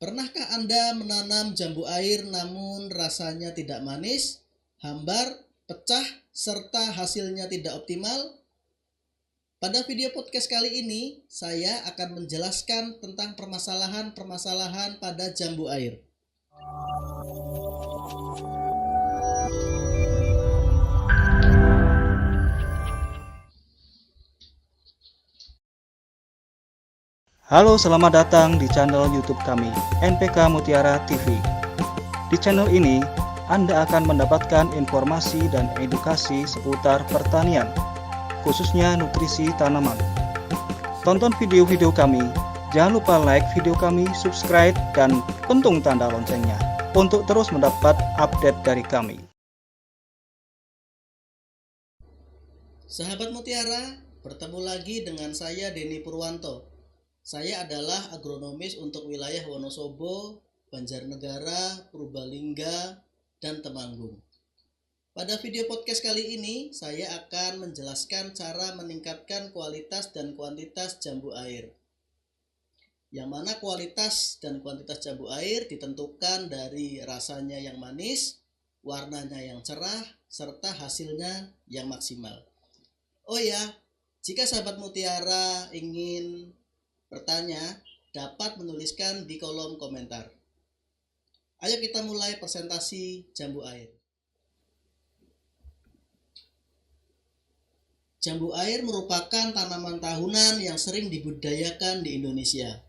Pernahkah Anda menanam jambu air namun rasanya tidak manis, hambar, pecah, serta hasilnya tidak optimal? Pada video podcast kali ini, saya akan menjelaskan tentang permasalahan-permasalahan pada jambu air. Halo, selamat datang di channel YouTube kami, NPK Mutiara TV. Di channel ini, Anda akan mendapatkan informasi dan edukasi seputar pertanian, khususnya nutrisi tanaman. Tonton video-video kami, jangan lupa like video kami, subscribe, dan pentung tanda loncengnya untuk terus mendapat update dari kami. Sahabat Mutiara, bertemu lagi dengan saya Denny Purwanto. Saya adalah agronomis untuk wilayah Wonosobo, Banjarnegara, Purbalingga, dan Temanggung. Pada video podcast kali ini, saya akan menjelaskan cara meningkatkan kualitas dan kuantitas jambu air. Yang mana kualitas dan kuantitas jambu air ditentukan dari rasanya yang manis, warnanya yang cerah, serta hasilnya yang maksimal. Oh ya, jika sahabat Mutiara ingin bertanya, dapat menuliskan di kolom komentar. Ayo kita mulai presentasi jambu air. Jambu air merupakan tanaman tahunan yang sering dibudidayakan di Indonesia.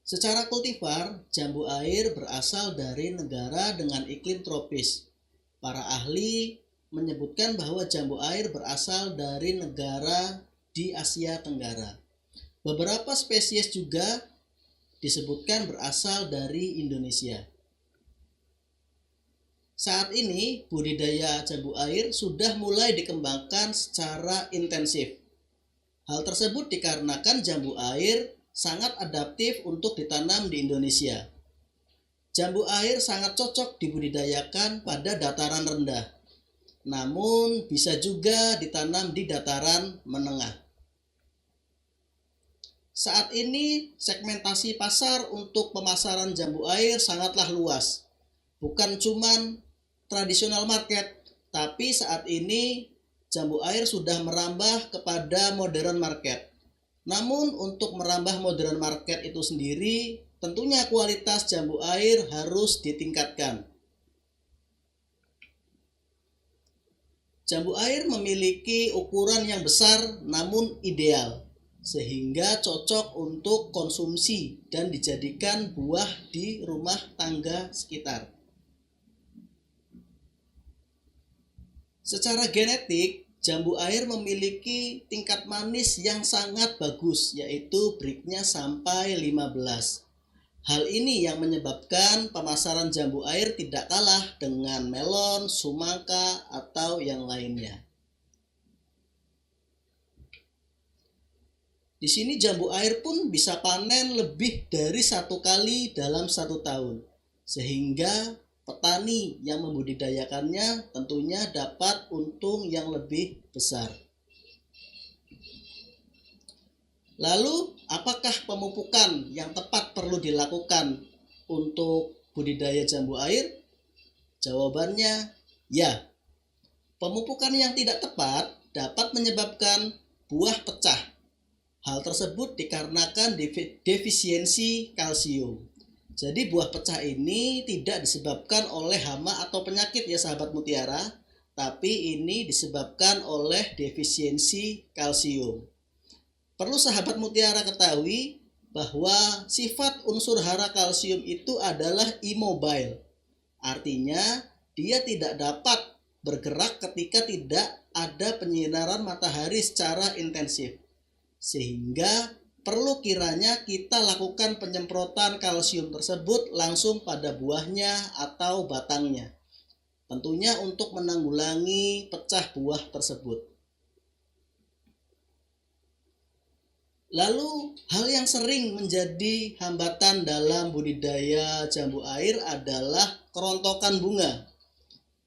Secara kultivar, jambu air berasal dari negara dengan iklim tropis. Para ahli menyebutkan bahwa jambu air berasal dari negara di Asia Tenggara. Beberapa spesies juga disebutkan berasal dari Indonesia. Saat ini, budidaya jambu air sudah mulai dikembangkan secara intensif. Hal tersebut dikarenakan jambu air sangat adaptif untuk ditanam di Indonesia. Jambu air sangat cocok dibudidayakan pada dataran rendah, namun bisa juga ditanam di dataran menengah. Saat ini segmentasi pasar untuk pemasaran jambu air sangatlah luas. Bukan cuman tradisional market, tapi saat ini jambu air sudah merambah kepada modern market. Namun untuk merambah modern market itu sendiri, tentunya kualitas jambu air harus ditingkatkan. Jambu air memiliki ukuran yang besar namun ideal, sehingga cocok untuk konsumsi dan dijadikan buah di rumah tangga sekitar. Secara genetik, jambu air memiliki tingkat manis yang sangat bagus, yaitu BRIC-nya sampai 15. Hal ini yang menyebabkan pemasaran jambu air tidak kalah dengan melon, sumangka, atau yang lainnya. Di sini jambu air pun bisa panen lebih dari 1 kali dalam 1 tahun, sehingga petani yang membudidayakannya tentunya dapat untung yang lebih besar. Lalu, apakah pemupukan yang tepat perlu dilakukan untuk budidaya jambu air? Jawabannya, ya. Pemupukan yang tidak tepat dapat menyebabkan buah pecah. Hal tersebut dikarenakan defisiensi kalsium. Jadi buah pecah ini tidak disebabkan oleh hama atau penyakit ya sahabat mutiara, tapi ini disebabkan oleh defisiensi kalsium. Perlu sahabat mutiara ketahui bahwa sifat unsur hara kalsium itu adalah immobile. Artinya dia tidak dapat bergerak ketika tidak ada penyinaran matahari secara intensif. Sehingga perlu kiranya kita lakukan penyemprotan kalsium tersebut langsung pada buahnya atau batangnya. Tentunya untuk menanggulangi pecah buah tersebut. Lalu hal yang sering menjadi hambatan dalam budidaya jambu air adalah kerontokan bunga.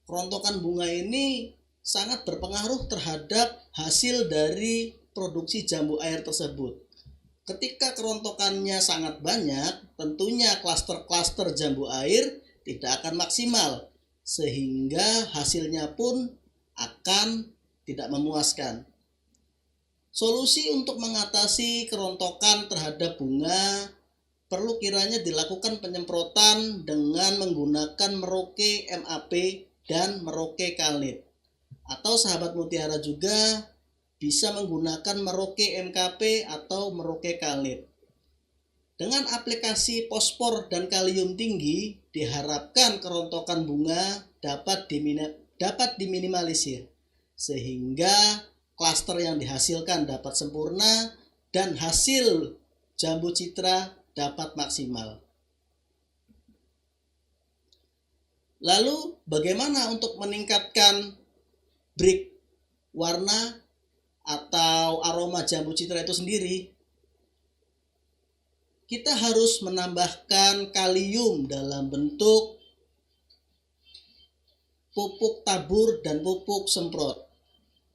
Kerontokan bunga ini sangat berpengaruh terhadap hasil dari produksi jambu air tersebut. Ketika kerontokannya sangat banyak, tentunya klaster-klaster jambu air tidak akan maksimal, sehingga hasilnya pun akan tidak memuaskan. Solusi untuk mengatasi kerontokan terhadap bunga perlu kiranya dilakukan penyemprotan dengan menggunakan Merauke MAP dan Merauke Kalnit. Atau sahabat mutiara juga bisa menggunakan Merauke MKP atau Merauke Kalnit. Dengan aplikasi fosfor dan kalium tinggi, diharapkan kerontokan bunga dapat diminimalisir, sehingga klaster yang dihasilkan dapat sempurna dan hasil jambu citra dapat maksimal. Lalu, bagaimana untuk meningkatkan break warna atau aroma jambu citra itu sendiri? Kita harus menambahkan kalium dalam bentuk pupuk tabur dan pupuk semprot.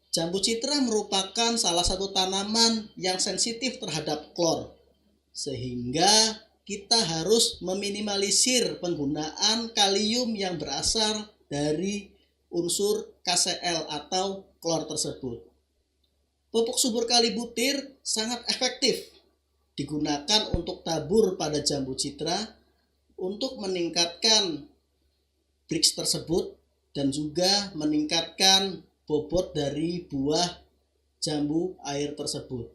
Jambu citra merupakan salah satu tanaman yang sensitif terhadap klor, sehingga kita harus meminimalisir penggunaan kalium yang berasal dari unsur KCl atau klor tersebut. Pupuk subur kali butir sangat efektif digunakan untuk tabur pada jambu citra untuk meningkatkan Brix tersebut dan juga meningkatkan bobot dari buah jambu air tersebut.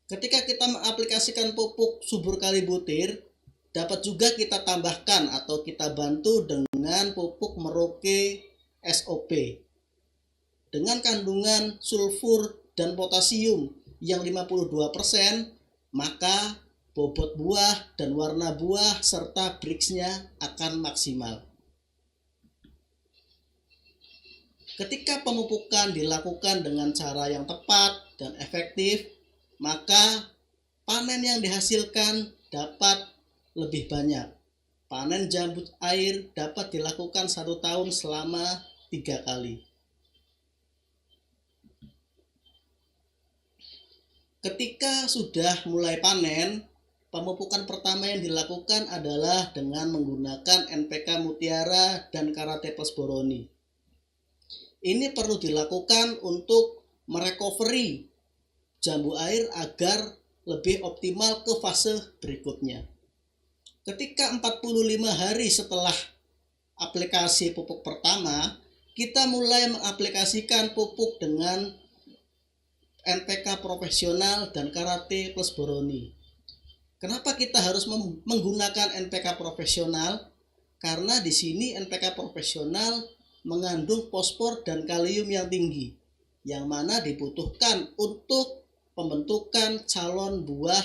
Ketika kita mengaplikasikan pupuk subur kali butir, dapat juga kita tambahkan atau kita bantu dengan pupuk Merauke SOP dengan kandungan sulfur dan potasium yang 52%, maka bobot buah dan warna buah serta Brix-nya akan maksimal. Ketika pemupukan dilakukan dengan cara yang tepat dan efektif, maka panen yang dihasilkan dapat lebih banyak. Panen jambu air dapat dilakukan 1 tahun selama 3 kali. Ketika sudah mulai panen, pemupukan pertama yang dilakukan adalah dengan menggunakan NPK Mutiara dan Karate Plus Boroni. Ini perlu dilakukan untuk merecovery jambu air agar lebih optimal ke fase berikutnya. Ketika 45 hari setelah aplikasi pupuk pertama, kita mulai mengaplikasikan pupuk dengan NPK profesional dan Karate Plus Boroni. Kenapa kita harus menggunakan NPK profesional? Karena di sini NPK profesional mengandung fosfor dan kalium yang tinggi, yang mana dibutuhkan untuk pembentukan calon buah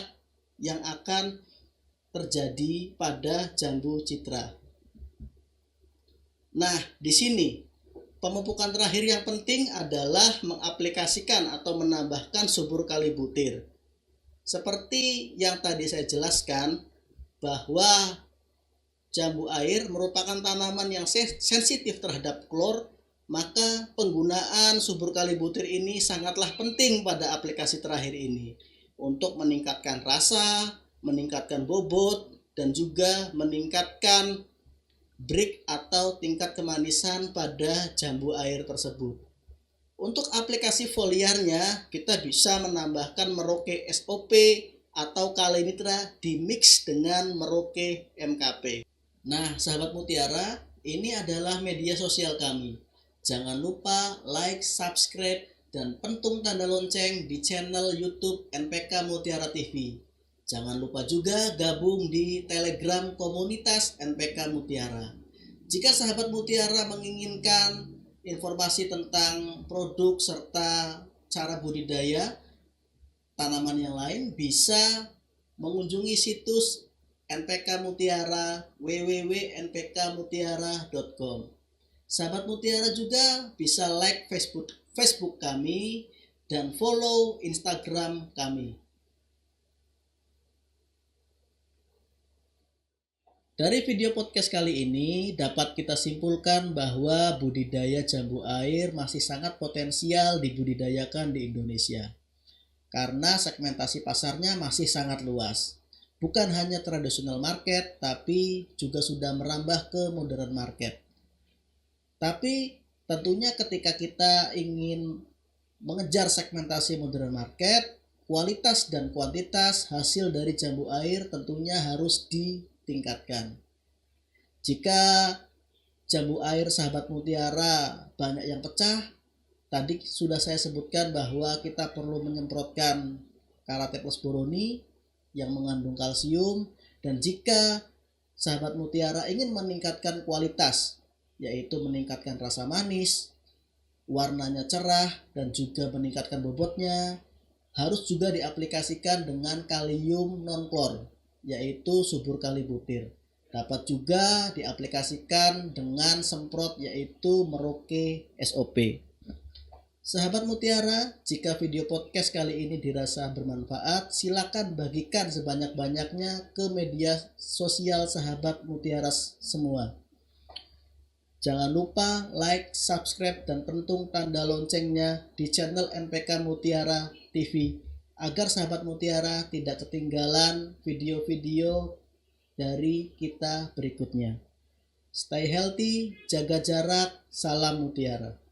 yang akan terjadi pada jambu citra. Nah, di sini pemupukan terakhir yang penting adalah mengaplikasikan atau menambahkan subur kali butir. Seperti yang tadi saya jelaskan, bahwa jambu air merupakan tanaman yang sensitif terhadap klor, maka penggunaan subur kali butir ini sangatlah penting pada aplikasi terakhir ini untuk meningkatkan rasa, meningkatkan bobot, dan juga meningkatkan Brix atau tingkat kemanisan pada jambu air tersebut. Untuk aplikasi foliarnya, kita bisa menambahkan Merauke SOP atau Kalenitra dimix dengan Merauke MKP. Nah, sahabat mutiara, ini adalah media sosial kami. Jangan lupa like, subscribe, dan pentung tanda lonceng di channel YouTube NPK Mutiara TV. Jangan lupa juga gabung di Telegram komunitas NPK Mutiara. Jika sahabat mutiara menginginkan informasi tentang produk serta cara budidaya tanaman yang lain, bisa mengunjungi situs NPK Mutiara www.npkmutiara.com. Sahabat mutiara juga bisa like Facebook kami dan follow Instagram kami. Dari video podcast kali ini dapat kita simpulkan bahwa budidaya jambu air masih sangat potensial dibudidayakan di Indonesia. karena segmentasi pasarnya masih sangat luas. Bukan hanya traditional market, tapi juga sudah merambah ke modern market. Tapi tentunya ketika kita ingin mengejar segmentasi modern market, kualitas dan kuantitas hasil dari jambu air tentunya harus ditingkatkan. Jika jambu air sahabat mutiara banyak yang pecah, tadi sudah saya sebutkan bahwa kita perlu menyemprotkan Karate Plus Boroni yang mengandung kalsium, dan jika sahabat mutiara ingin meningkatkan kualitas, yaitu meningkatkan rasa manis, warnanya cerah, dan juga meningkatkan bobotnya, harus juga diaplikasikan dengan kalium non-klor, yaitu subur kali butir. Dapat juga diaplikasikan dengan semprot, yaitu Merauke SOP. Sahabat mutiara, jika video podcast kali ini dirasa bermanfaat, silakan bagikan sebanyak-banyaknya ke media sosial sahabat mutiara semua. Jangan lupa like, subscribe, dan pentung tanda loncengnya di channel NPK Mutiara TV agar sahabat mutiara tidak ketinggalan video-video dari kita berikutnya. Stay healthy, jaga jarak, salam mutiara.